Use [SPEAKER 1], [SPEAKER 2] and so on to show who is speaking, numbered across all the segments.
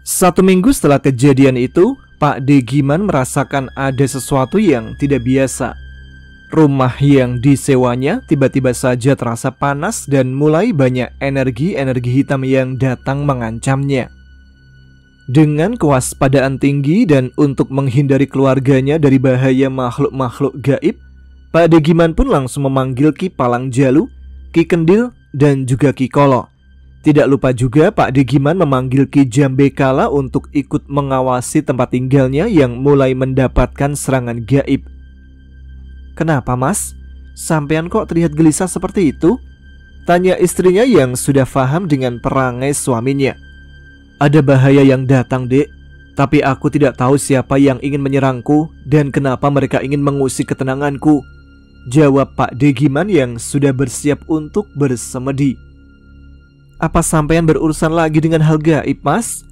[SPEAKER 1] 1 minggu setelah kejadian itu, Pak Degiman merasakan ada sesuatu yang tidak biasa. Rumah yang disewanya tiba-tiba saja terasa panas dan mulai banyak energi-energi hitam yang datang mengancamnya. Dengan kewaspadaan tinggi dan untuk menghindari keluarganya dari bahaya makhluk-makhluk gaib, Pak Degiman pun langsung memanggil Ki Palangjalu, Ki Kendil, dan juga Ki Kolo. Tidak lupa juga Pak Degiman memanggil Ki Jambekala untuk ikut mengawasi tempat tinggalnya yang mulai mendapatkan serangan gaib. "Kenapa, Mas? Sampean kok terlihat gelisah seperti itu?" tanya istrinya yang sudah paham dengan perangai suaminya. "Ada bahaya yang datang, Dek. Tapi aku tidak tahu siapa yang ingin menyerangku dan kenapa mereka ingin mengusik ketenanganku," jawab Pak Degiman yang sudah bersiap untuk bersemedi. "Apa sampean berurusan lagi dengan hal gaib, Mas?"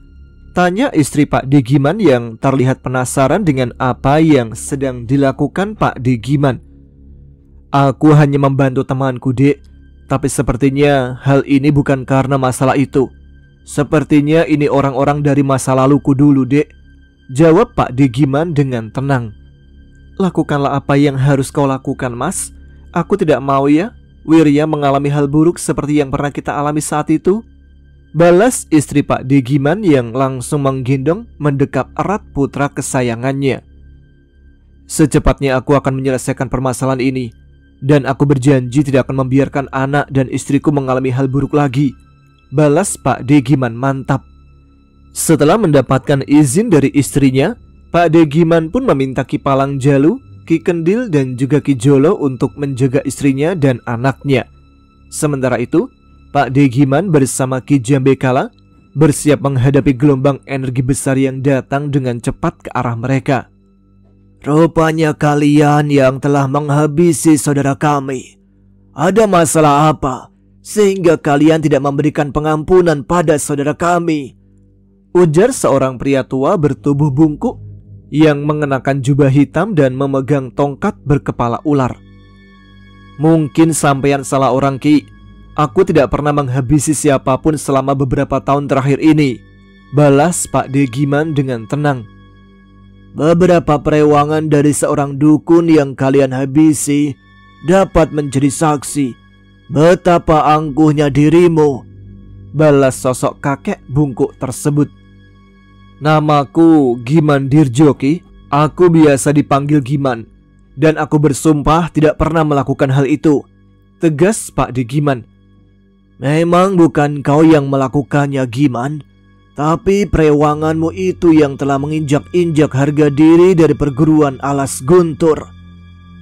[SPEAKER 1] tanya istri Pak Degiman yang terlihat penasaran dengan apa yang sedang dilakukan Pak Degiman. "Aku hanya membantu temanku, Dek. Tapi sepertinya hal ini bukan karena masalah itu. Sepertinya ini orang-orang dari masa laluku dulu, Dek," jawab Pak Degiman dengan tenang. "Lakukanlah apa yang harus kau lakukan, Mas. Aku tidak mau ya Wirya mengalami hal buruk seperti yang pernah kita alami saat itu," balas istri Pak Degiman yang langsung menggendong mendekap erat putra kesayangannya. "Secepatnya aku akan menyelesaikan permasalahan ini, dan aku berjanji tidak akan membiarkan anak dan istriku mengalami hal buruk lagi," balas Pak Degiman mantap. Setelah mendapatkan izin dari istrinya, Pak Degiman pun meminta Ki Palangjalu, Ki Kendil, dan juga Ki Jolo untuk menjaga istrinya dan anaknya. Sementara itu, Pak Degiman bersama Ki Jambekala bersiap menghadapi gelombang energi besar yang datang dengan cepat ke arah mereka. "Rupanya kalian yang telah menghabisi saudara kami. Ada masalah apa sehingga kalian tidak memberikan pengampunan pada saudara kami?" ujar seorang pria tua bertubuh bungkuk yang mengenakan jubah hitam dan memegang tongkat berkepala ular. "Mungkin sampean salah orang, Ki. Aku tidak pernah menghabisi siapapun selama beberapa tahun terakhir ini," balas Pak Degiman dengan tenang. "Beberapa perewangan dari seorang dukun yang kalian habisi dapat menjadi saksi betapa angkuhnya dirimu," balas sosok kakek bungkuk tersebut. "Namaku Giman Dirjoki. Aku biasa dipanggil Giman, dan aku bersumpah tidak pernah melakukan hal itu," tegas Pak Degiman. "Memang bukan kau yang melakukannya, Giman, tapi perewanganmu itu yang telah menginjak-injak harga diri dari perguruan Alas Guntur,"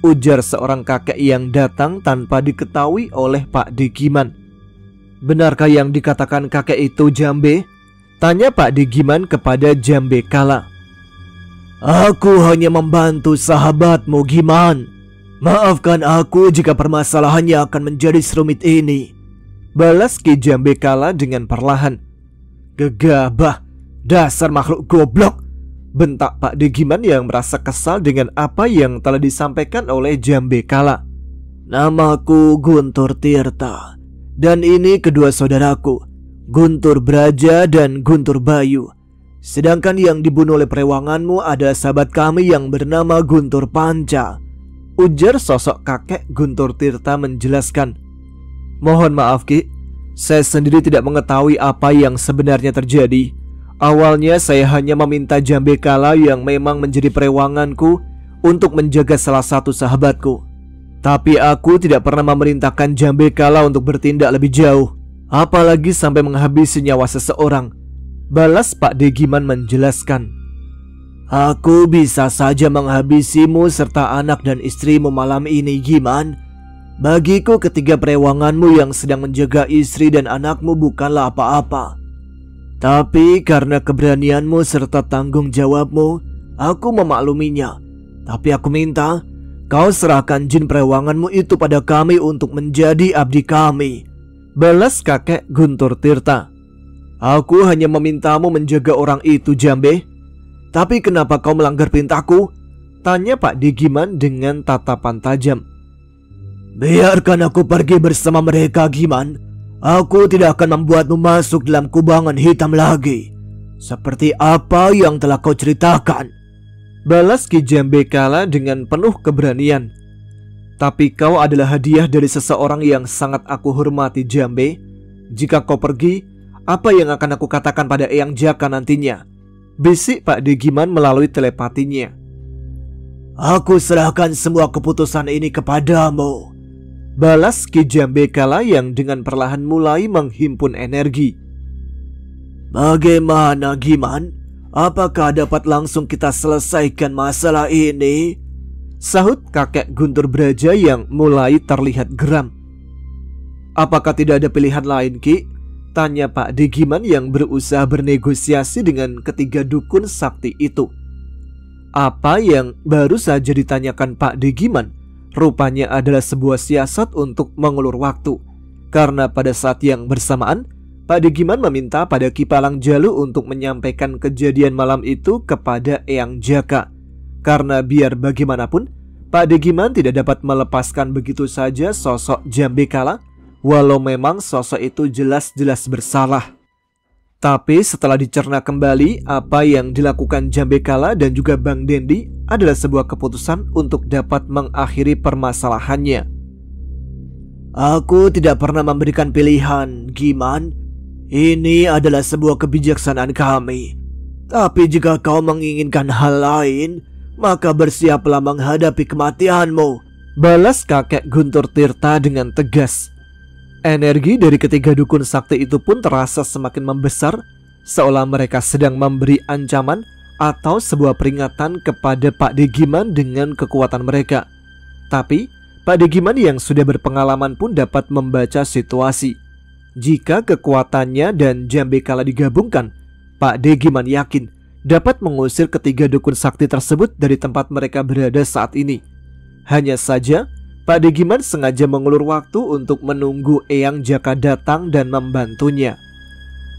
[SPEAKER 1] ujar seorang kakek yang datang tanpa diketahui oleh Pak Degiman. "Benarkah yang dikatakan kakek itu, Jambe?" tanya Pak Degiman kepada Jambekala. "Aku hanya membantu sahabatmu, Giman. Maafkan aku jika permasalahannya akan menjadi serumit ini," balas Ki Jambekala dengan perlahan. "Gegabah, dasar makhluk goblok," bentak Pak Degiman yang merasa kesal dengan apa yang telah disampaikan oleh Jambekala. "Namaku Guntur Tirta, dan ini kedua saudaraku, Guntur Braja dan Guntur Bayu. Sedangkan yang dibunuh oleh perewanganmu ada sahabat kami yang bernama Guntur Panca," ujar sosok kakek Guntur Tirta menjelaskan. "Mohon maaf, Ki. Saya sendiri tidak mengetahui apa yang sebenarnya terjadi. Awalnya saya hanya meminta Jambekala yang memang menjadi perewanganku untuk menjaga salah satu sahabatku. Tapi aku tidak pernah memerintahkan Jambekala untuk bertindak lebih jauh, apalagi sampai menghabisi nyawa seseorang," balas Pak Degiman menjelaskan. "Aku bisa saja menghabisimu serta anak dan istrimu malam ini, Giman. Bagiku ketiga perewanganmu yang sedang menjaga istri dan anakmu bukanlah apa-apa. Tapi karena keberanianmu serta tanggung jawabmu, aku memakluminya. Tapi aku minta kau serahkan jin perewanganmu itu pada kami untuk menjadi abdi kami," balas kakek Guntur Tirta. "Aku hanya memintamu menjaga orang itu, Jambe. Tapi kenapa kau melanggar perintahku?" tanya Pak Degiman dengan tatapan tajam. "Biarkan aku pergi bersama mereka, Giman. Aku tidak akan membuatmu masuk dalam kubangan hitam lagi.
[SPEAKER 2] Seperti apa yang telah kau ceritakan?
[SPEAKER 1] Balas Ki Jambekala dengan penuh keberanian. Tapi kau adalah hadiah dari seseorang yang sangat aku hormati, Jambe. Jika kau pergi, apa yang akan aku katakan pada Eyang Jaka nantinya? Bisik Pak Degiman melalui telepatinya.
[SPEAKER 2] Aku serahkan semua keputusan ini kepadamu,
[SPEAKER 1] balas Ki Jambekala yang dengan perlahan mulai menghimpun energi.
[SPEAKER 2] Bagaimana, Giman? Apakah dapat langsung kita selesaikan masalah ini?
[SPEAKER 1] Sahut kakek Guntur Braja yang mulai terlihat geram. Apakah tidak ada pilihan lain, Ki? Tanya Pak Degiman yang berusaha bernegosiasi dengan ketiga dukun sakti itu. Apa yang baru saja ditanyakan Pak Degiman rupanya adalah sebuah siasat untuk mengulur waktu. Karena pada saat yang bersamaan, Pak Degiman meminta pada Ki Palang Jalu untuk menyampaikan kejadian malam itu kepada Eyang Jaka. Karena biar bagaimanapun, Pak Degiman tidak dapat melepaskan begitu saja sosok Jambekala, walau memang sosok itu jelas-jelas bersalah. Tapi setelah dicerna kembali, apa yang dilakukan Jambekala dan juga Bang Dendi adalah sebuah keputusan untuk dapat mengakhiri permasalahannya.
[SPEAKER 2] Aku tidak pernah memberikan pilihan, Giman. Ini adalah sebuah kebijaksanaan kami. Tapi jika kau menginginkan hal lain, maka bersiaplah menghadapi kematianmu,
[SPEAKER 1] balas kakek Guntur Tirta dengan tegas. Energi dari ketiga dukun sakti itu pun terasa semakin membesar, seolah mereka sedang memberi ancaman atau sebuah peringatan kepada Pak Degiman dengan kekuatan mereka. Tapi Pak Degiman yang sudah berpengalaman pun dapat membaca situasi. Jika kekuatannya dan Jambekala digabungkan, Pak Degiman yakin dapat mengusir ketiga dukun sakti tersebut dari tempat mereka berada saat ini. Hanya saja Pak Degiman sengaja mengulur waktu untuk menunggu Eyang Jaka datang dan membantunya.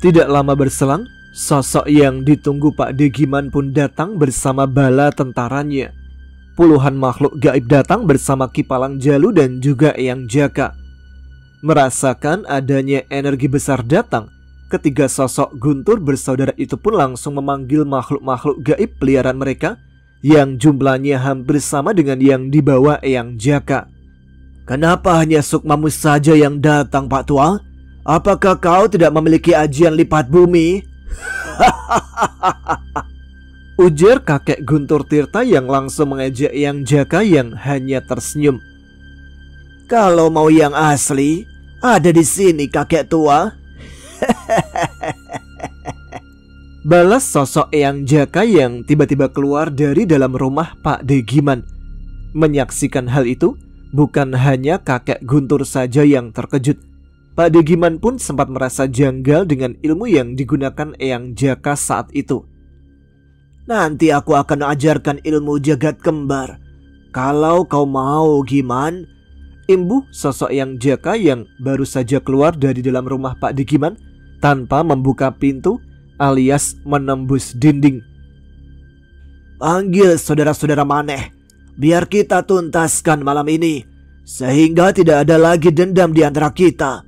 [SPEAKER 1] Tidak lama berselang, sosok yang ditunggu Pak Degiman pun datang bersama bala tentaranya. Puluhan makhluk gaib datang bersama Ki Palang Jalu dan juga Eyang Jaka. Merasakan adanya energi besar datang, ketiga sosok Guntur bersaudara itu pun langsung memanggil makhluk-makhluk gaib peliharaan mereka yang jumlahnya hampir sama dengan yang dibawa Eyang Jaka.
[SPEAKER 2] Kenapa hanya Sukmamu saja yang datang, Pak Tua? Apakah kau tidak memiliki ajian lipat bumi?
[SPEAKER 1] Ujar kakek Guntur Tirta yang langsung mengejek Eyang Jaka yang hanya tersenyum.
[SPEAKER 2] Kalau mau yang asli, ada di sini, kakek tua.
[SPEAKER 1] Balas sosok Eyang Jaka yang tiba-tiba keluar dari dalam rumah Pak Degiman. Menyaksikan hal itu, bukan hanya kakek Guntur saja yang terkejut. Pak Degiman pun sempat merasa janggal dengan ilmu yang digunakan Eyang Jaka saat itu.
[SPEAKER 2] Nanti aku akan ajarkan ilmu jagat kembar. Kalau kau mau, Giman.
[SPEAKER 1] Imbuh sosok Eyang Jaka yang baru saja keluar dari dalam rumah Pak Degiman tanpa membuka pintu alias menembus dinding.
[SPEAKER 2] Panggil saudara-saudara maneh, biar kita tuntaskan malam ini, sehingga tidak ada lagi dendam di antara kita,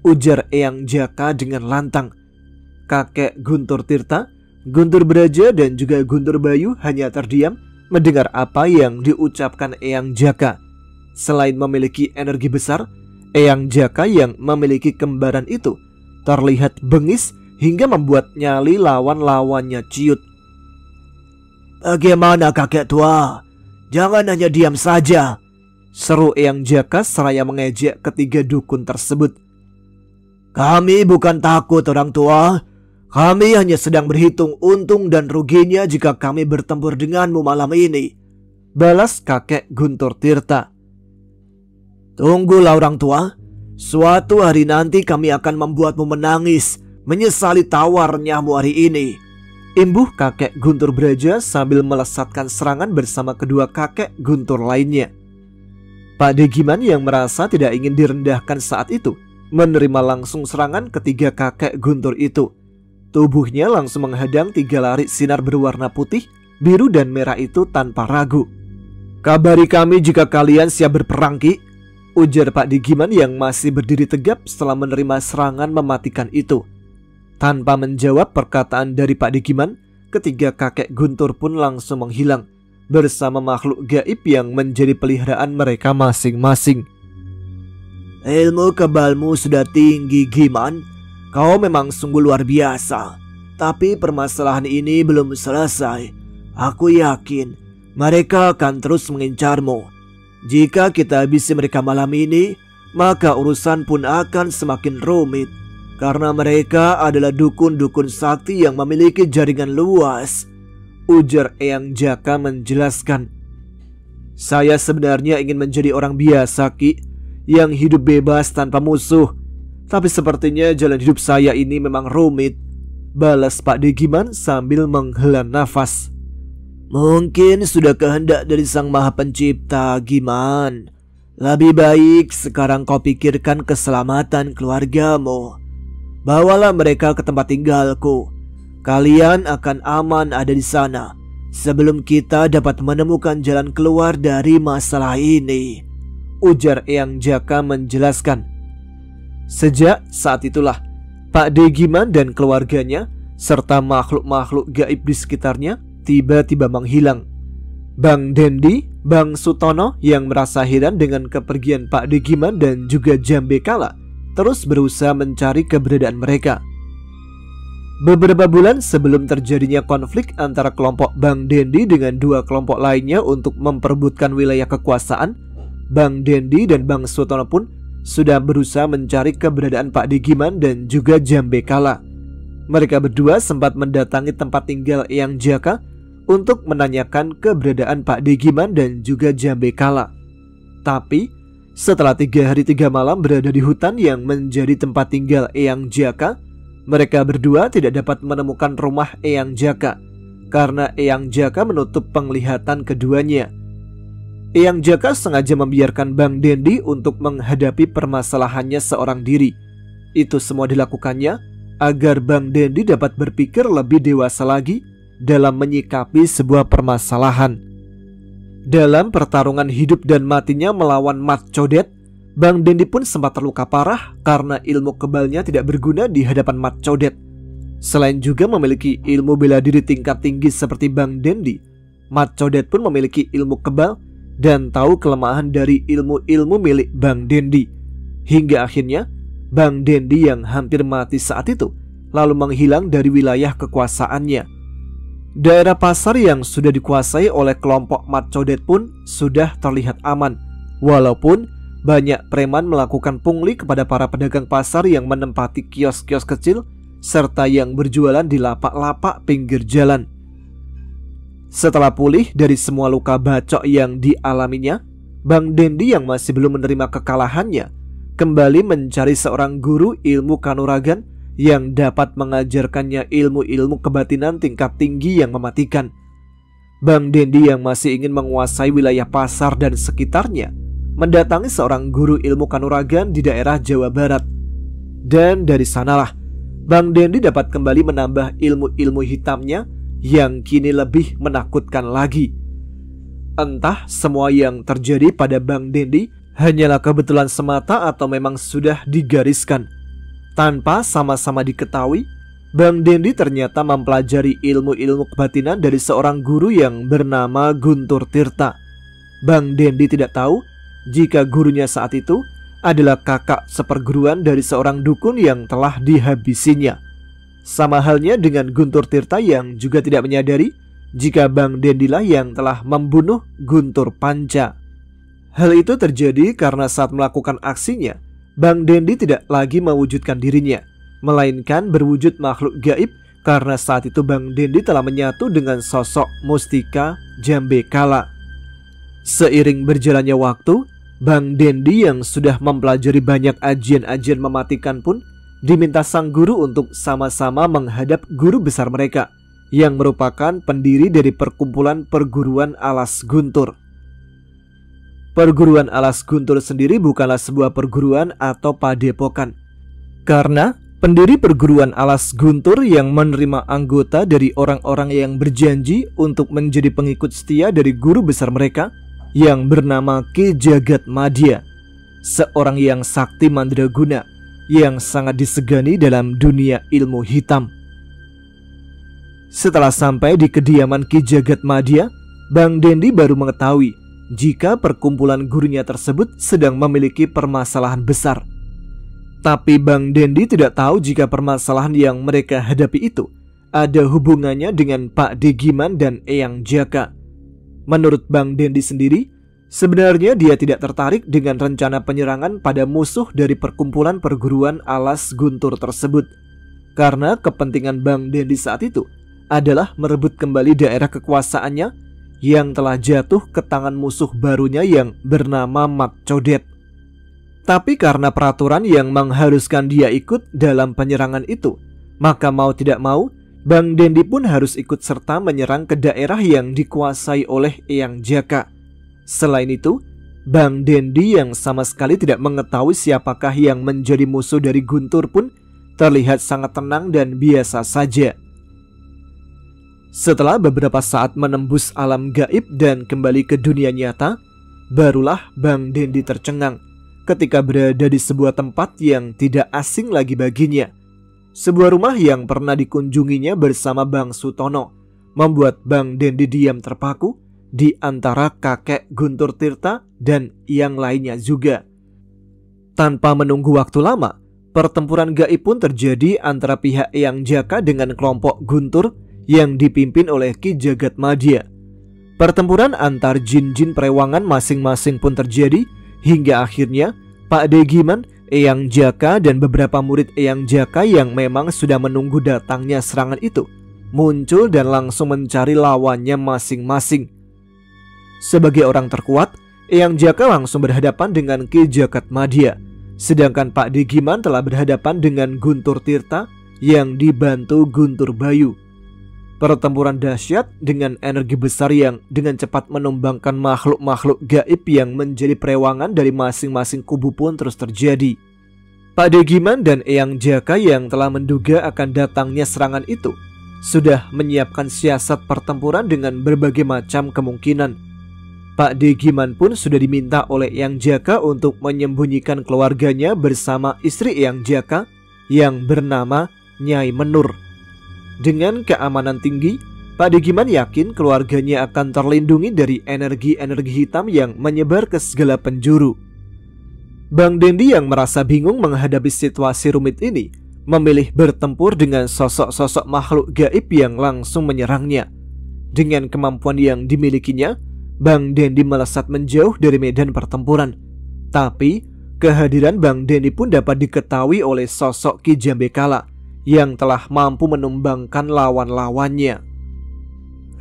[SPEAKER 1] ujar Eyang Jaka dengan lantang. Kakek Guntur Tirta, Guntur Braja dan juga Guntur Bayu hanya terdiam mendengar apa yang diucapkan Eyang Jaka. Selain memiliki energi besar, Eyang Jaka yang memiliki kembaran itu terlihat bengis hingga membuat nyali lawan-lawannya ciut.
[SPEAKER 2] Bagaimana kakek tua? Jangan hanya diam saja,
[SPEAKER 1] seru Eyang Jaka seraya mengejek ketiga dukun tersebut.
[SPEAKER 2] Kami bukan takut, orang tua. Kami hanya sedang berhitung untung dan ruginya jika kami bertempur denganmu malam ini,
[SPEAKER 1] balas kakek Guntur Tirta.
[SPEAKER 2] Tunggulah orang tua, suatu hari nanti kami akan membuatmu menangis, menyesali tawarnyamu hari ini,
[SPEAKER 1] imbuh kakek Guntur Braja sambil melesatkan serangan bersama kedua kakek Guntur lainnya. Pak Degiman yang merasa tidak ingin direndahkan saat itu menerima langsung serangan ketiga kakek Guntur itu. Tubuhnya langsung menghadang 3 lari sinar berwarna putih, biru dan merah itu tanpa ragu. Kabari kami jika kalian siap berperang, Ki, ujar Pak Degiman yang masih berdiri tegap setelah menerima serangan mematikan itu. Tanpa menjawab perkataan dari Pak Degiman, ketiga kakek Guntur pun langsung menghilang bersama makhluk gaib yang menjadi peliharaan mereka masing-masing.
[SPEAKER 2] Ilmu kebalmu sudah tinggi, Giman. Kau memang sungguh luar biasa. Tapi permasalahan ini belum selesai. Aku yakin mereka akan terus mengincarmu. Jika kita habisi mereka malam ini, maka urusan pun akan semakin rumit. Karena mereka adalah dukun-dukun sakti yang memiliki jaringan luas, ujar Eyang Jaka menjelaskan. Saya sebenarnya ingin menjadi orang biasa, Ki, yang hidup bebas tanpa musuh. Tapi sepertinya jalan hidup saya ini memang rumit, balas Pak Degiman sambil menghela nafas. Mungkin sudah kehendak dari Sang Maha Pencipta, Giman. Lebih baik sekarang kau pikirkan keselamatan keluargamu. Bawalah mereka ke tempat tinggalku. Kalian akan aman ada di sana sebelum kita dapat menemukan jalan keluar dari masalah ini, ujar Eyang Jaka menjelaskan. Sejak saat itulah Pak Degiman dan keluarganya serta makhluk-makhluk gaib di sekitarnya tiba-tiba menghilang. Bang Dendi, Bang Sutono yang merasa heran dengan kepergian Pak Degiman dan juga Jambekala terus berusaha mencari keberadaan mereka. Beberapa bulan sebelum terjadinya konflik antara kelompok Bang Dendi dengan dua kelompok lainnya untuk memperebutkan wilayah kekuasaan, Bang Dendi dan Bang Sutono pun sudah berusaha mencari keberadaan Pak Degiman dan juga Jambekala. Mereka berdua sempat mendatangi tempat tinggal Eyang Jaka untuk menanyakan keberadaan Pak Degiman dan juga Jambekala. Tapi setelah 3 hari 3 malam berada di hutan yang menjadi tempat tinggal Eyang Jaka, mereka berdua tidak dapat menemukan rumah Eyang Jaka karena Eyang Jaka menutup penglihatan keduanya. Eyang Jaka sengaja membiarkan Bang Dendi untuk menghadapi permasalahannya seorang diri. Itu semua dilakukannya agar Bang Dendi dapat berpikir lebih dewasa lagi dalam menyikapi sebuah permasalahan. Dalam pertarungan hidup dan matinya melawan Mat Codet, Bang Dendi pun sempat terluka parah karena ilmu kebalnya tidak berguna di hadapan Mat Codet. Selain juga memiliki ilmu bela diri tingkat tinggi seperti Bang Dendi, Mat Codet pun memiliki ilmu kebal dan tahu kelemahan dari ilmu-ilmu milik Bang Dendi. Hingga akhirnya Bang Dendi yang hampir mati saat itu lalu menghilang dari wilayah kekuasaannya. Daerah pasar yang sudah dikuasai oleh kelompok Mat Codet pun sudah terlihat aman, walaupun banyak preman melakukan pungli kepada para pedagang pasar yang menempati kios-kios kecil serta yang berjualan di lapak-lapak pinggir jalan. Setelah pulih dari semua luka bacok yang dialaminya, Bang Dendi yang masih belum menerima kekalahannya kembali mencari seorang guru ilmu kanuragan yang dapat mengajarkannya ilmu-ilmu kebatinan tingkat tinggi yang mematikan. Bang Dendi yang masih ingin menguasai wilayah pasar dan sekitarnya mendatangi seorang guru ilmu kanuragan di daerah Jawa Barat. Dan dari sanalah Bang Dendi dapat kembali menambah ilmu-ilmu hitamnya yang kini lebih menakutkan lagi. Entah semua yang terjadi pada Bang Dendi hanyalah kebetulan semata atau memang sudah digariskan. Tanpa sama-sama diketahui, Bang Dendi ternyata mempelajari ilmu-ilmu kebatinan dari seorang guru yang bernama Guntur Tirta. Bang Dendi tidak tahu jika gurunya saat itu adalah kakak seperguruan dari seorang dukun yang telah dihabisinya. Sama halnya dengan Guntur Tirta yang juga tidak menyadari jika Bang Dendi lah yang telah membunuh Guntur Panca. Hal itu terjadi karena saat melakukan aksinya, Bang Dendi tidak lagi mewujudkan dirinya, melainkan berwujud makhluk gaib karena saat itu Bang Dendi telah menyatu dengan sosok Mustika Jambekala. Seiring berjalannya waktu, Bang Dendi yang sudah mempelajari banyak ajian-ajian mematikan pun diminta sang guru untuk sama-sama menghadap guru besar mereka, yang merupakan pendiri dari perkumpulan perguruan Alas Guntur. Perguruan Alas Guntur sendiri bukanlah sebuah perguruan atau padepokan, karena pendiri perguruan Alas Guntur yang menerima anggota dari orang-orang yang berjanji untuk menjadi pengikut setia dari guru besar mereka yang bernama Ki Jagat Madya, seorang yang sakti mandraguna
[SPEAKER 1] yang sangat disegani dalam dunia ilmu hitam. Setelah sampai di kediaman Ki Jagatmadya, Bang Dendi baru mengetahui jika perkumpulan gurunya tersebut sedang memiliki permasalahan besar. Tapi Bang Dendi tidak tahu jika permasalahan yang mereka hadapi itu ada hubungannya dengan Pak Degiman dan Eyang Jaka. Menurut Bang Dendi sendiri, sebenarnya dia tidak tertarik dengan rencana penyerangan pada musuh dari perkumpulan perguruan alas guntur tersebut, karena kepentingan Bang Dendi saat itu adalah merebut kembali daerah kekuasaannya yang telah jatuh ke tangan musuh barunya yang bernama Mat Codet. Tapi karena peraturan yang mengharuskan dia ikut dalam penyerangan itu, maka mau tidak mau Bang Dendi pun harus ikut serta menyerang ke daerah yang dikuasai oleh Eyang Jaka. Selain itu, Bang Dendi yang sama sekali tidak mengetahui siapakah yang menjadi musuh dari Guntur pun terlihat sangat tenang dan biasa saja. Setelah beberapa saat menembus alam gaib dan kembali ke dunia nyata, barulah Bang Dendi tercengang ketika berada di sebuah tempat yang tidak asing lagi baginya. Sebuah rumah yang pernah dikunjunginya bersama Bang Sutono membuat Bang Dendi diam terpaku di antara kakek Guntur Tirta dan yang lainnya juga. Tanpa menunggu waktu lama, pertempuran gaib pun terjadi antara pihak Eyang Jaka dengan kelompok Guntur yang dipimpin oleh Ki Jagatmadya. Pertempuran antar jin-jin perewangan masing-masing pun terjadi hingga akhirnya Pak Degiman, Eyang Jaka dan beberapa murid Eyang Jaka yang memang sudah menunggu datangnya serangan itu muncul dan langsung mencari lawannya masing-masing. Sebagai orang terkuat, Eyang Jaka langsung berhadapan dengan Ki Jagatmadya, sedangkan Pak Degiman telah berhadapan dengan Guntur Tirta yang dibantu Guntur Bayu. Pertempuran dahsyat dengan energi besar yang dengan cepat menumbangkan makhluk-makhluk gaib yang menjadi perewangan dari masing-masing kubu pun terus terjadi. Pak Degiman dan Eyang Jaka yang telah menduga akan datangnya serangan itu sudah menyiapkan siasat pertempuran dengan berbagai macam kemungkinan. Pak Degiman pun sudah diminta oleh Eyang Jaka untuk menyembunyikan keluarganya bersama istri Eyang Jaka yang bernama Nyai Menur. Dengan keamanan tinggi, Pak Degiman yakin keluarganya akan terlindungi dari energi-energi hitam yang menyebar ke segala penjuru. Bang Dendi yang merasa bingung menghadapi situasi rumit ini memilih bertempur dengan sosok-sosok makhluk gaib yang langsung menyerangnya. Dengan kemampuan yang dimilikinya, Bang Dendi melesat menjauh dari medan pertempuran. Tapi kehadiran Bang Dendi pun dapat diketahui oleh sosok Ki Jambekala yang telah mampu menumbangkan lawan-lawannya.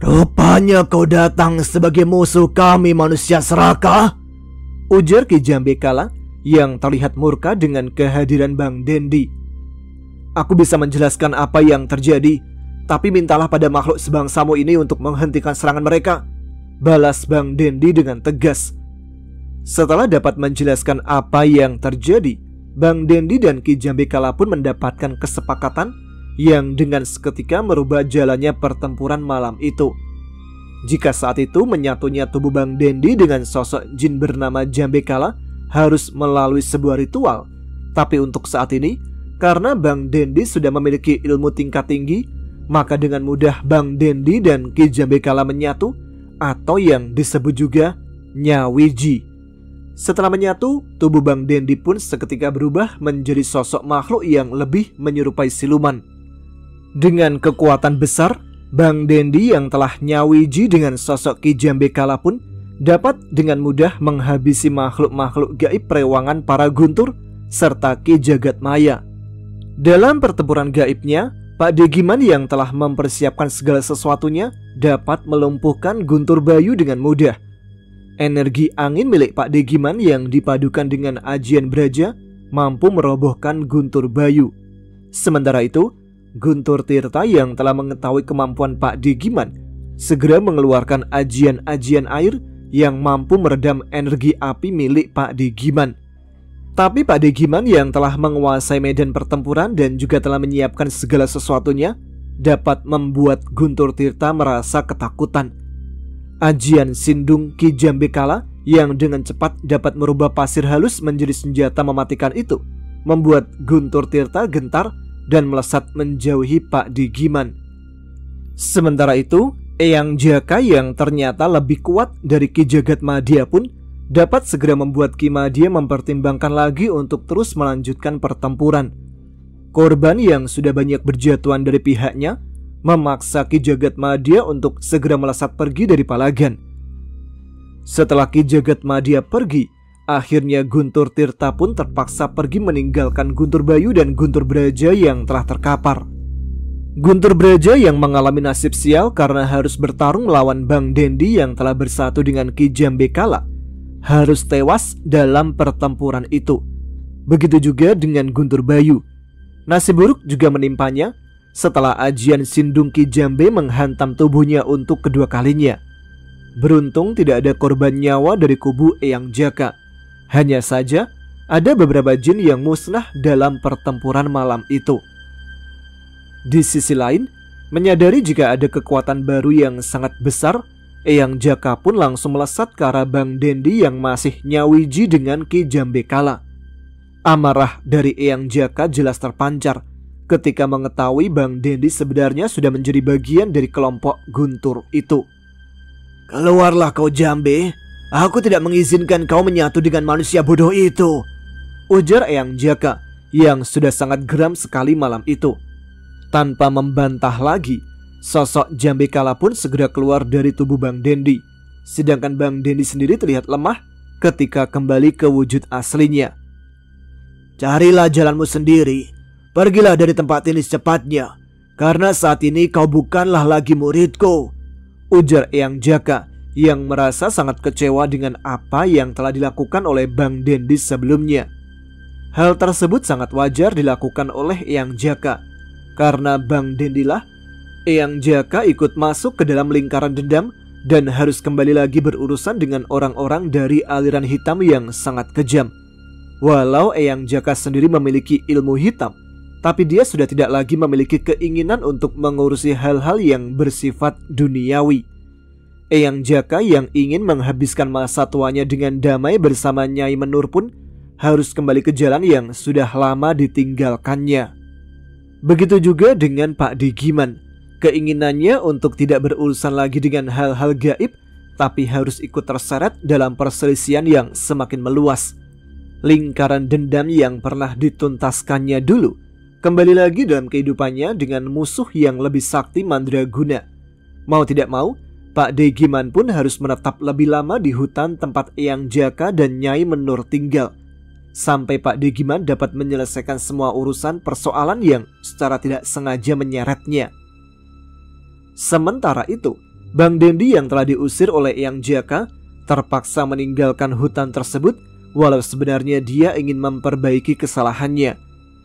[SPEAKER 2] "Rupanya kau datang sebagai musuh kami manusia serakah,"
[SPEAKER 1] ujar Ki Jambekala yang terlihat murka dengan kehadiran Bang Dendi. "Aku bisa menjelaskan apa yang terjadi, tapi mintalah pada makhluk sebangsamu ini untuk menghentikan serangan mereka," balas Bang Dendi dengan tegas. Setelah dapat menjelaskan apa yang terjadi, Bang Dendi dan Ki Jambekala pun mendapatkan kesepakatan yang dengan seketika merubah jalannya pertempuran malam itu. Jika saat itu menyatunya tubuh Bang Dendi dengan sosok jin bernama Jambekala harus melalui sebuah ritual, tapi untuk saat ini, karena Bang Dendi sudah memiliki ilmu tingkat tinggi, maka dengan mudah Bang Dendi dan Ki Jambekala menyatu, atau yang disebut juga Nyawiji. Setelah menyatu, tubuh Bang Dendi pun seketika berubah menjadi sosok makhluk yang lebih menyerupai siluman. Dengan kekuatan besar, Bang Dendi yang telah nyawiji dengan sosok Ki Jambekala pun dapat dengan mudah menghabisi makhluk-makhluk gaib perewangan para Guntur serta Ki Jagatmaya. Dalam pertempuran gaibnya, Pak Degiman yang telah mempersiapkan segala sesuatunya dapat melumpuhkan Guntur Bayu dengan mudah. Energi angin milik Pak Degiman yang dipadukan dengan ajian Braja mampu merobohkan Guntur Bayu. Sementara itu, Guntur Tirta yang telah mengetahui kemampuan Pak Degiman segera mengeluarkan ajian-ajian air yang mampu meredam energi api milik Pak Degiman. Tapi Pak Degiman yang telah menguasai medan pertempuran dan juga telah menyiapkan segala sesuatunya dapat membuat Guntur Tirta merasa ketakutan. Ajian Sindung Ki Jambekala yang dengan cepat dapat merubah pasir halus menjadi senjata mematikan itu membuat Guntur Tirta gentar dan melesat menjauhi Pak Digiman. Sementara itu, Eyang Jaka yang ternyata lebih kuat dari Ki Jagatmadya pun dapat segera membuat Ki Madya mempertimbangkan lagi untuk terus melanjutkan pertempuran. Korban yang sudah banyak berjatuhan dari pihaknya memaksa Ki Jagatmadya untuk segera melesat pergi dari Palagan. Setelah Ki Jagatmadya pergi, akhirnya Guntur Tirta pun terpaksa pergi meninggalkan Guntur Bayu dan Guntur Braja yang telah terkapar. Guntur Braja yang mengalami nasib sial karena harus bertarung melawan Bang Dendi yang telah bersatu dengan Ki Jambekala, harus tewas dalam pertempuran itu. Begitu juga dengan Guntur Bayu. Nasib buruk juga menimpanya setelah ajian Sindung Ki Jambe menghantam tubuhnya untuk kedua kalinya. Beruntung tidak ada korban nyawa dari kubu Eyang Jaka. Hanya saja ada beberapa jin yang musnah dalam pertempuran malam itu. Di sisi lain, menyadari jika ada kekuatan baru yang sangat besar, Eyang Jaka pun langsung melesat ke arah Bang Dendi yang masih nyawiji dengan Ki Jambekala. Amarah dari Eyang Jaka jelas terpancar ketika mengetahui Bang Dendi sebenarnya sudah menjadi bagian dari kelompok Guntur itu.
[SPEAKER 2] Keluarlah kau Jambe, aku tidak mengizinkan kau menyatu dengan manusia bodoh itu,
[SPEAKER 1] ujar Eyang Jaka yang sudah sangat geram sekali malam itu. Tanpa membantah lagi, sosok Jambekala pun segera keluar dari tubuh Bang Dendi. Sedangkan Bang Dendi sendiri terlihat lemah ketika kembali ke wujud aslinya.
[SPEAKER 2] Carilah jalanmu sendiri, pergilah dari tempat ini secepatnya, karena saat ini kau bukanlah lagi muridku,
[SPEAKER 1] ujar Eyang Jaka yang merasa sangat kecewa dengan apa yang telah dilakukan oleh Bang Dendi sebelumnya. Hal tersebut sangat wajar dilakukan oleh Eyang Jaka, karena Bang Dendi lah Eyang Jaka ikut masuk ke dalam lingkaran dendam dan harus kembali lagi berurusan dengan orang-orang dari aliran hitam yang sangat kejam. Walau Eyang Jaka sendiri memiliki ilmu hitam, tapi dia sudah tidak lagi memiliki keinginan untuk mengurusi hal-hal yang bersifat duniawi. Eyang Jaka yang ingin menghabiskan masa tuanya dengan damai bersama Nyai Menur pun harus kembali ke jalan yang sudah lama ditinggalkannya. Begitu juga dengan Pak Digiman. Keinginannya untuk tidak berurusan lagi dengan hal-hal gaib, tapi harus ikut terseret dalam perselisihan yang semakin meluas. Lingkaran dendam yang pernah dituntaskannya dulu kembali lagi dalam kehidupannya dengan musuh yang lebih sakti Mandraguna. Mau tidak mau, Pak Digiman pun harus menetap lebih lama di hutan tempat Eyang Jaka dan Nyai Menur tinggal, sampai Pak Digiman dapat menyelesaikan semua urusan persoalan yang secara tidak sengaja menyeretnya. Sementara itu, Bang Dendi yang telah diusir oleh Eyang Jaka terpaksa meninggalkan hutan tersebut, walau sebenarnya dia ingin memperbaiki kesalahannya.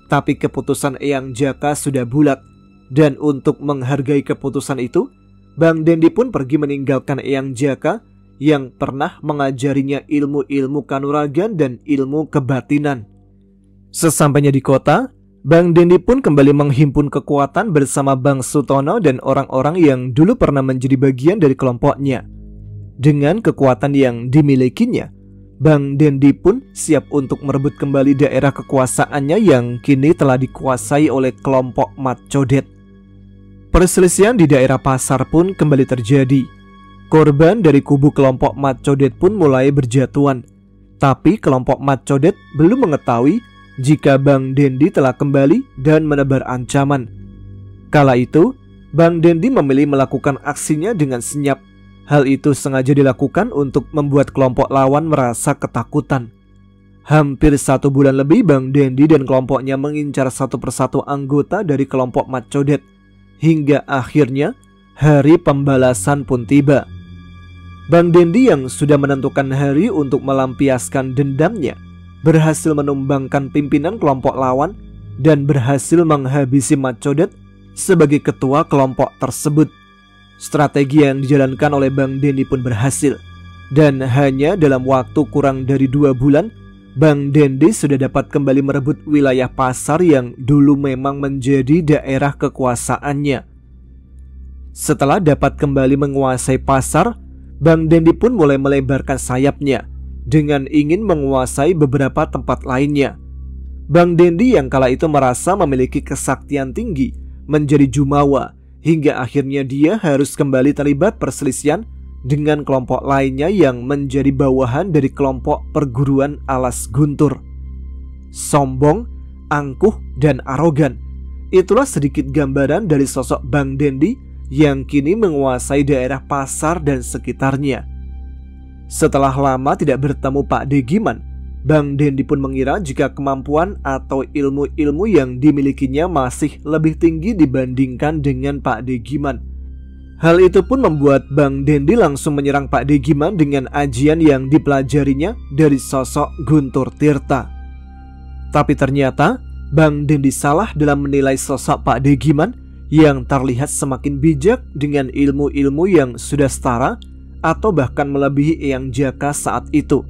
[SPEAKER 1] Tapi keputusan Eyang Jaka sudah bulat, dan untuk menghargai keputusan itu, Bang Dendi pun pergi meninggalkan Eyang Jaka yang pernah mengajarinya ilmu-ilmu kanuragan dan ilmu kebatinan. Sesampainya di kota, Bang Dendi pun kembali menghimpun kekuatan bersama Bang Sutono dan orang-orang yang dulu pernah menjadi bagian dari kelompoknya. Dengan kekuatan yang dimilikinya, Bang Dendi pun siap untuk merebut kembali daerah kekuasaannya yang kini telah dikuasai oleh kelompok Mat Codet. Perselisihan di daerah pasar pun kembali terjadi. Korban dari kubu kelompok Mat Codet pun mulai berjatuhan. Tapi kelompok Mat Codet belum mengetahui jika Bang Dendi telah kembali dan menebar ancaman. Kala itu, Bang Dendi memilih melakukan aksinya dengan senyap. Hal itu sengaja dilakukan untuk membuat kelompok lawan merasa ketakutan. Hampir 1 bulan lebih Bang Dendi dan kelompoknya mengincar satu persatu anggota dari kelompok Mat Codet, hingga akhirnya hari pembalasan pun tiba. Bang Dendi yang sudah menentukan hari untuk melampiaskan dendamnya berhasil menumbangkan pimpinan kelompok lawan dan berhasil menghabisi Mat Codet sebagai ketua kelompok tersebut. Strategi yang dijalankan oleh Bang Dendi pun berhasil, dan hanya dalam waktu kurang dari 2 bulan, Bang Dendi sudah dapat kembali merebut wilayah pasar yang dulu memang menjadi daerah kekuasaannya. Setelah dapat kembali menguasai pasar, Bang Dendi pun mulai melebarkan sayapnya dengan ingin menguasai beberapa tempat lainnya. Bang Dendi yang kala itu merasa memiliki kesaktian tinggi menjadi jumawa, hingga akhirnya dia harus kembali terlibat perselisihan dengan kelompok lainnya yang menjadi bawahan dari kelompok perguruan alas guntur. Sombong, angkuh, dan arogan. Itulah sedikit gambaran dari sosok Bang Dendi yang kini menguasai daerah pasar dan sekitarnya. Setelah lama tidak bertemu Pak Degiman, Bang Dendi pun mengira jika kemampuan atau ilmu-ilmu yang dimilikinya masih lebih tinggi dibandingkan dengan Pak Degiman. Hal itu pun membuat Bang Dendi langsung menyerang Pak Degiman dengan ajian yang dipelajarinya dari sosok Guntur Tirta. Tapi ternyata Bang Dendi salah dalam menilai sosok Pak Degiman yang terlihat semakin bijak dengan ilmu-ilmu yang sudah setara atau bahkan melebihi Eyang Jaka saat itu.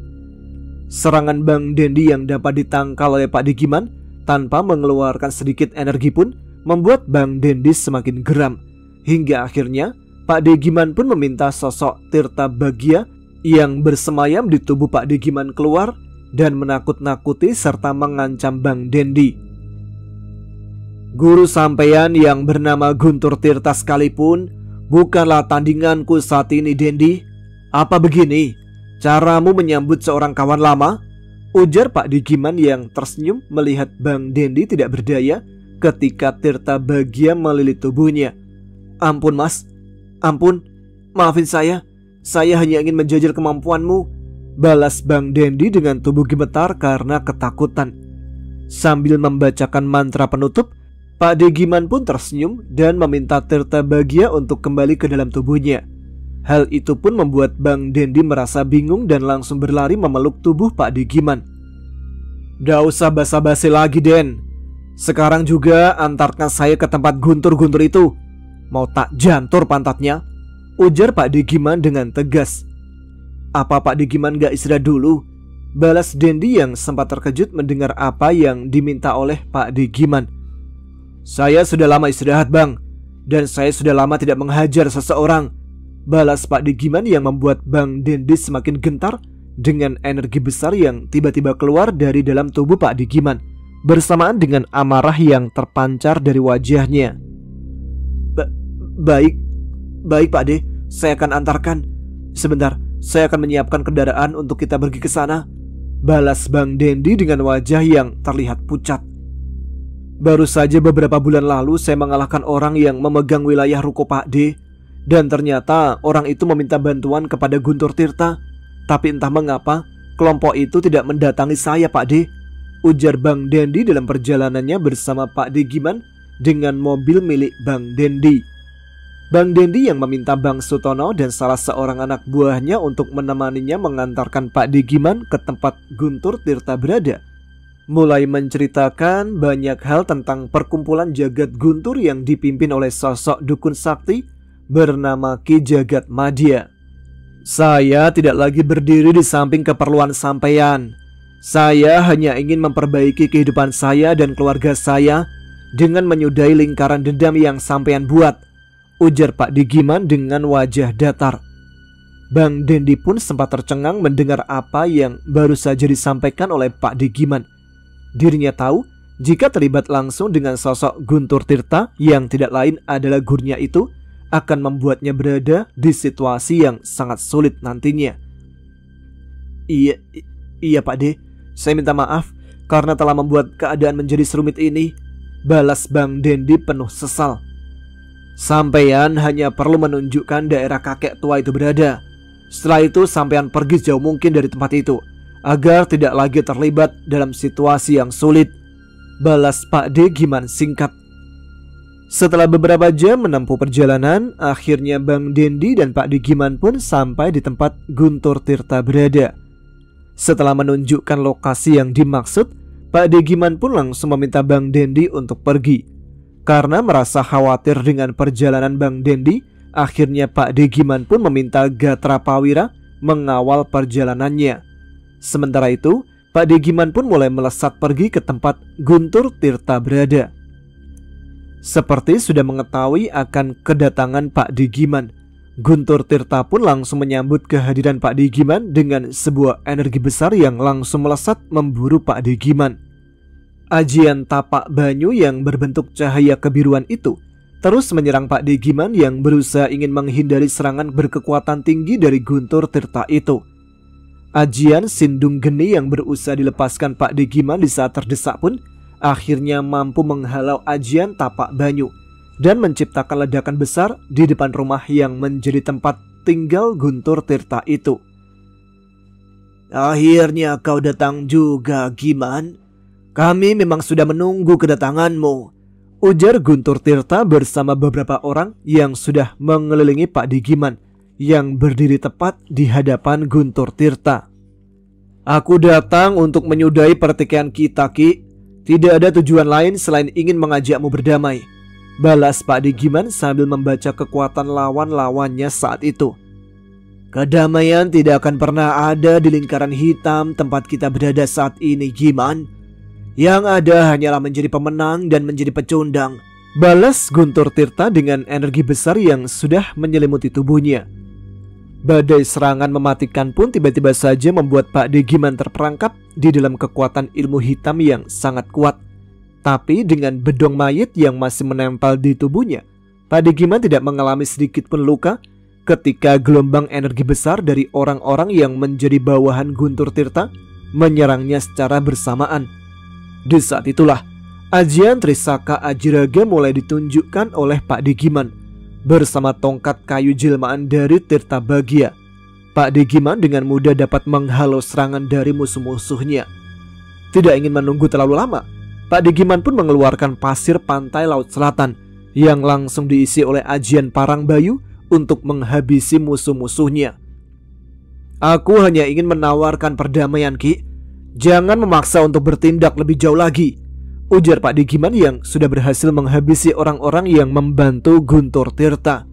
[SPEAKER 1] Serangan Bang Dendi yang dapat ditangkal oleh Pak Degiman tanpa mengeluarkan sedikit energi pun membuat Bang Dendi semakin geram. Hingga akhirnya Pak Degiman pun meminta sosok Tirta Bagia yang bersemayam di tubuh Pak Degiman keluar dan menakut-nakuti serta mengancam Bang Dendi. Guru sampean yang bernama Guntur Tirta sekalipun bukanlah tandinganku saat ini, Dendi. Apa begini caramu menyambut seorang kawan lama? Ujar Pak Degiman yang tersenyum melihat Bang Dendi tidak berdaya ketika Tirta Bagia melilit tubuhnya. Ampun mas, ampun, maafin saya hanya ingin menjajal kemampuanmu, balas Bang Dendi dengan tubuh gemetar karena ketakutan. Sambil membacakan mantra penutup, Pak Degiman pun tersenyum dan meminta Tirta Bagia untuk kembali ke dalam tubuhnya. Hal itu pun membuat Bang Dendi merasa bingung dan langsung berlari memeluk tubuh Pak Degiman. "Gak usah basa-basi lagi, Den. Sekarang juga antarkan saya ke tempat guntur-guntur itu. Mau tak jantur pantatnya," ujar Pak Degiman dengan tegas. "Apa Pak Degiman gak istirahat dulu?" balas Dendi yang sempat terkejut mendengar apa yang diminta oleh Pak Degiman. "Saya sudah lama istirahat, Bang, dan saya sudah lama tidak menghajar seseorang," balas Pak Degiman yang membuat Bang Dendi semakin gentar dengan energi besar yang tiba-tiba keluar dari dalam tubuh Pak Degiman, bersamaan dengan amarah yang terpancar dari wajahnya. Baik Pak De, saya akan antarkan. Sebentar, saya akan menyiapkan kendaraan untuk kita pergi ke sana," balas Bang Dendi dengan wajah yang terlihat pucat. "Baru saja beberapa bulan lalu saya mengalahkan orang yang memegang wilayah ruko Pak D, dan ternyata orang itu meminta bantuan kepada Guntur Tirta. Tapi entah mengapa kelompok itu tidak mendatangi saya, Pak D," ujar Bang Dendi dalam perjalanannya bersama Pak Degiman dengan mobil milik Bang Dendi. Bang Dendi yang meminta Bang Sutono dan salah seorang anak buahnya untuk menemaninya mengantarkan Pak Degiman ke tempat Guntur Tirta berada. Mulai menceritakan banyak hal tentang perkumpulan Jagat Guntur yang dipimpin oleh sosok dukun sakti bernama Ki Jagat Madya. "Saya tidak lagi berdiri di samping keperluan sampeyan. Saya hanya ingin memperbaiki kehidupan saya dan keluarga saya dengan menyudahi lingkaran dendam yang sampeyan buat," ujar Pak Degiman dengan wajah datar. Bang Dendi pun sempat tercengang mendengar apa yang baru saja disampaikan oleh Pak Degiman. Dirinya tahu jika terlibat langsung dengan sosok Guntur Tirta yang tidak lain adalah gurunya itu akan membuatnya berada di situasi yang sangat sulit nantinya. Iya Pak De, saya minta maaf karena telah membuat keadaan menjadi serumit ini," balas Bang Dendi penuh sesal. "Sampeyan hanya perlu menunjukkan daerah kakek tua itu berada. Setelah itu sampeyan pergi sejauh mungkin dari tempat itu agar tidak lagi terlibat dalam situasi yang sulit," balas Pak Degiman singkat. Setelah beberapa jam menempuh perjalanan, akhirnya Bang Dendi dan Pak Degiman pun sampai di tempat Guntur Tirta berada. Setelah menunjukkan lokasi yang dimaksud, Pak Degiman pun langsung meminta Bang Dendi untuk pergi. Karena merasa khawatir dengan perjalanan Bang Dendi, akhirnya Pak Degiman pun meminta Gatra Pawira mengawal perjalanannya. Sementara itu, Pak Degiman pun mulai melesat pergi ke tempat Guntur Tirta berada. Seperti sudah mengetahui akan kedatangan Pak Degiman, Guntur Tirta pun langsung menyambut kehadiran Pak Degiman dengan sebuah energi besar yang langsung melesat memburu Pak Degiman. Ajian tapak banyu yang berbentuk cahaya kebiruan itu terus menyerang Pak Degiman yang berusaha ingin menghindari serangan berkekuatan tinggi dari Guntur Tirta itu. Ajian Sindung Geni yang berusaha dilepaskan Pak Degiman di saat terdesak pun akhirnya mampu menghalau ajian tapak banyu dan menciptakan ledakan besar di depan rumah yang menjadi tempat tinggal Guntur Tirta itu.
[SPEAKER 2] Akhirnya kau datang juga, Giman. Kami memang sudah menunggu kedatanganmu,
[SPEAKER 1] ujar Guntur Tirta bersama beberapa orang yang sudah mengelilingi Pak Degiman yang berdiri tepat di hadapan Guntur Tirta. Aku datang untuk menyudahi pertikaian kita, Ki. Tidak ada tujuan lain selain ingin mengajakmu berdamai, balas Pak Degiman sambil membaca kekuatan lawan-lawannya saat itu.
[SPEAKER 2] Kedamaian tidak akan pernah ada di lingkaran hitam tempat kita berada saat ini, Giman. Yang ada hanyalah menjadi pemenang dan menjadi pecundang,
[SPEAKER 1] balas Guntur Tirta dengan energi besar yang sudah menyelimuti tubuhnya. Badai serangan mematikan pun tiba-tiba saja membuat Pak Degiman terperangkap di dalam kekuatan ilmu hitam yang sangat kuat. Tapi dengan bedong mayit yang masih menempel di tubuhnya, Pak Degiman tidak mengalami sedikit pun luka ketika gelombang energi besar dari orang-orang yang menjadi bawahan Guntur Tirta menyerangnya secara bersamaan. Di saat itulah ajian Trisaka Ajiraga mulai ditunjukkan oleh Pak Degiman bersama tongkat kayu jelmaan dari Tirta Bagia. Pak Degiman dengan mudah dapat menghalau serangan dari musuh-musuhnya. Tidak ingin menunggu terlalu lama, Pak Degiman pun mengeluarkan pasir pantai Laut Selatan yang langsung diisi oleh ajian Parangbayu untuk menghabisi musuh-musuhnya. Aku hanya ingin menawarkan perdamaian, Ki. Jangan memaksa untuk bertindak lebih jauh lagi, ujar Pak Degiman yang sudah berhasil menghabisi orang-orang yang membantu Guntur Tirta.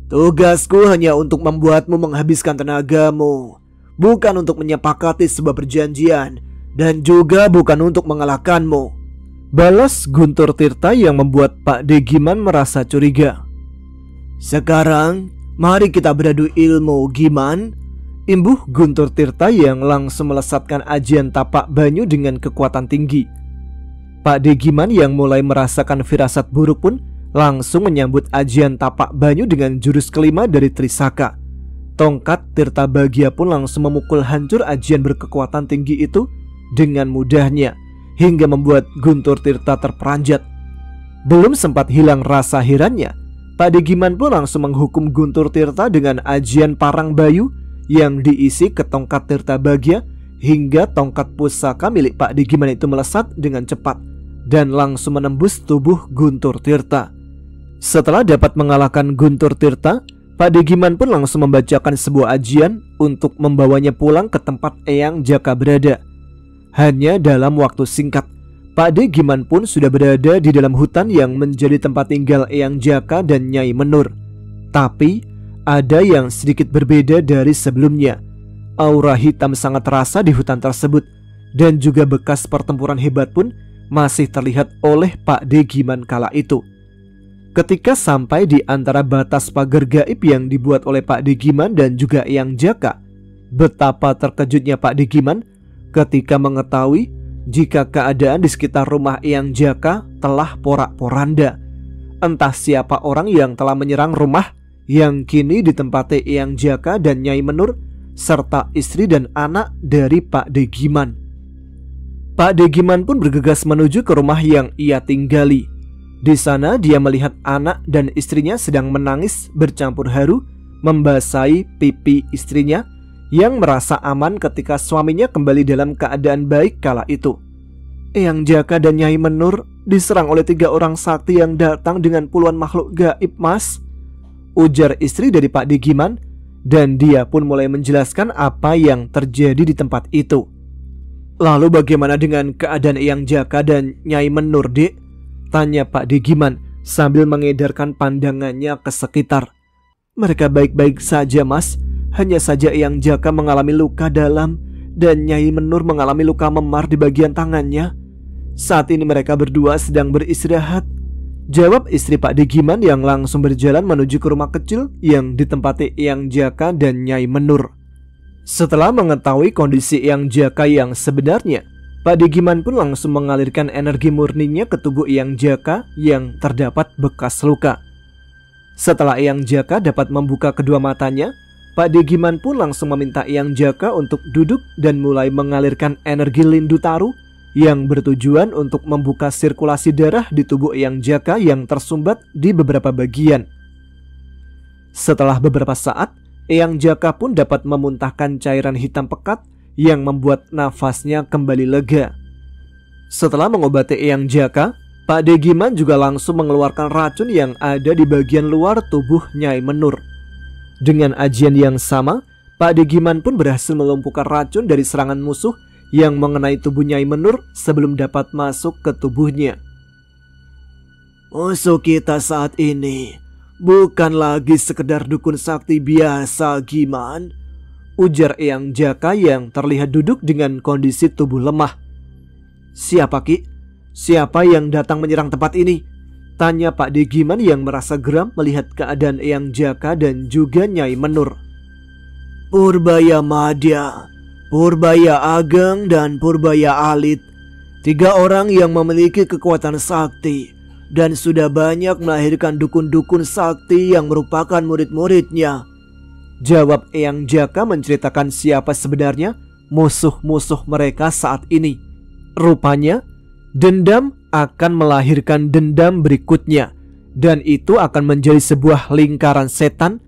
[SPEAKER 2] Tugasku hanya untuk membuatmu menghabiskan tenagamu, bukan untuk menyepakati sebuah perjanjian, dan juga bukan untuk mengalahkanmu,
[SPEAKER 1] balas Guntur Tirta yang membuat Pak Degiman merasa curiga.
[SPEAKER 2] Sekarang mari kita beradu ilmu, Giman,
[SPEAKER 1] imbuh Guntur Tirta yang langsung melesatkan ajian tapak banyu dengan kekuatan tinggi. Pak Degiman yang mulai merasakan firasat buruk pun langsung menyambut ajian tapak banyu dengan jurus kelima dari Trisaka. Tongkat Tirta Bagia pun langsung memukul hancur ajian berkekuatan tinggi itu dengan mudahnya hingga membuat Guntur Tirta terperanjat. Belum sempat hilang rasa herannya, Pak Degiman pun langsung menghukum Guntur Tirta dengan ajian Parangbayu yang diisi ke tongkat Tirta Bagia hingga tongkat pusaka milik Pak Degiman itu melesat dengan cepat dan langsung menembus tubuh Guntur Tirta. Setelah dapat mengalahkan Guntur Tirta, Pak Degiman pun langsung membacakan sebuah ajian untuk membawanya pulang ke tempat Eyang Jaka berada. Hanya dalam waktu singkat, Pak Degiman pun sudah berada di dalam hutan yang menjadi tempat tinggal Eyang Jaka dan Nyai Menur. Tapi ada yang sedikit berbeda dari sebelumnya. Aura hitam sangat terasa di hutan tersebut, dan juga bekas pertempuran hebat pun masih terlihat oleh Pak Degiman kala itu. Ketika sampai di antara batas pagar gaib yang dibuat oleh Pak Degiman dan juga Eyang Jaka, betapa terkejutnya Pak Degiman ketika mengetahui jika keadaan di sekitar rumah Eyang Jaka telah porak-poranda. Entah siapa orang yang telah menyerang rumah yang kini ditempati Eyang Jaka dan Nyai Menur serta istri dan anak dari Pak Degiman. Pak Degiman pun bergegas menuju ke rumah yang ia tinggali. Di sana dia melihat anak dan istrinya sedang menangis bercampur haru membasahi pipi istrinya yang merasa aman ketika suaminya kembali dalam keadaan baik kala itu. Eyang Jaka dan Nyai Menur diserang oleh 3 orang sakti yang datang dengan puluhan makhluk gaib, Mas, ujar istri dari Pak Degiman, dan dia pun mulai menjelaskan apa yang terjadi di tempat itu. Lalu bagaimana dengan keadaan Eyang Jaka dan Nyai Menur, Dek? Tanya Pak Degiman sambil mengedarkan pandangannya ke sekitar. Mereka baik-baik saja, Mas. Hanya saja Eyang Jaka mengalami luka dalam dan Nyai Menur mengalami luka memar di bagian tangannya. Saat ini mereka berdua sedang beristirahat, jawab istri Pak Degiman yang langsung berjalan menuju ke rumah kecil yang ditempati Eyang Jaka dan Nyai Menur. Setelah mengetahui kondisi Eyang Jaka yang sebenarnya, Pak Degiman pun langsung mengalirkan energi murninya ke tubuh Eyang Jaka yang terdapat bekas luka. Setelah Eyang Jaka dapat membuka kedua matanya, Pak Degiman pun langsung meminta Eyang Jaka untuk duduk dan mulai mengalirkan energi Lindu Taru yang bertujuan untuk membuka sirkulasi darah di tubuh Eyang Jaka yang tersumbat di beberapa bagian. Setelah beberapa saat, Eyang Jaka pun dapat memuntahkan cairan hitam pekat yang membuat nafasnya kembali lega. Setelah mengobati Eyang Jaka, Pak Degiman juga langsung mengeluarkan racun yang ada di bagian luar tubuh Nyai Menur. Dengan ajian yang sama, Pak Degiman pun berhasil melumpuhkan racun dari serangan musuh yang mengenai tubuh Nyai Menur sebelum dapat masuk ke tubuhnya.
[SPEAKER 2] Musuh kita saat ini bukan lagi sekedar dukun sakti biasa, Giman,
[SPEAKER 1] ujar Eyang Jaka yang terlihat duduk dengan kondisi tubuh lemah.
[SPEAKER 2] Siapa, Ki? Siapa yang datang menyerang tempat ini? Tanya Pak Degiman yang merasa geram melihat keadaan Eyang Jaka dan juga Nyai Menur. Purbaya Madya, Purbaya Ageng, dan Purbaya Alit. 3 orang yang memiliki kekuatan sakti dan sudah banyak melahirkan dukun-dukun sakti yang merupakan murid-muridnya,
[SPEAKER 1] jawab Eyang Jaka menceritakan siapa sebenarnya musuh-musuh mereka saat ini. Rupanya, dendam akan melahirkan dendam berikutnya, dan itu akan menjadi sebuah lingkaran setan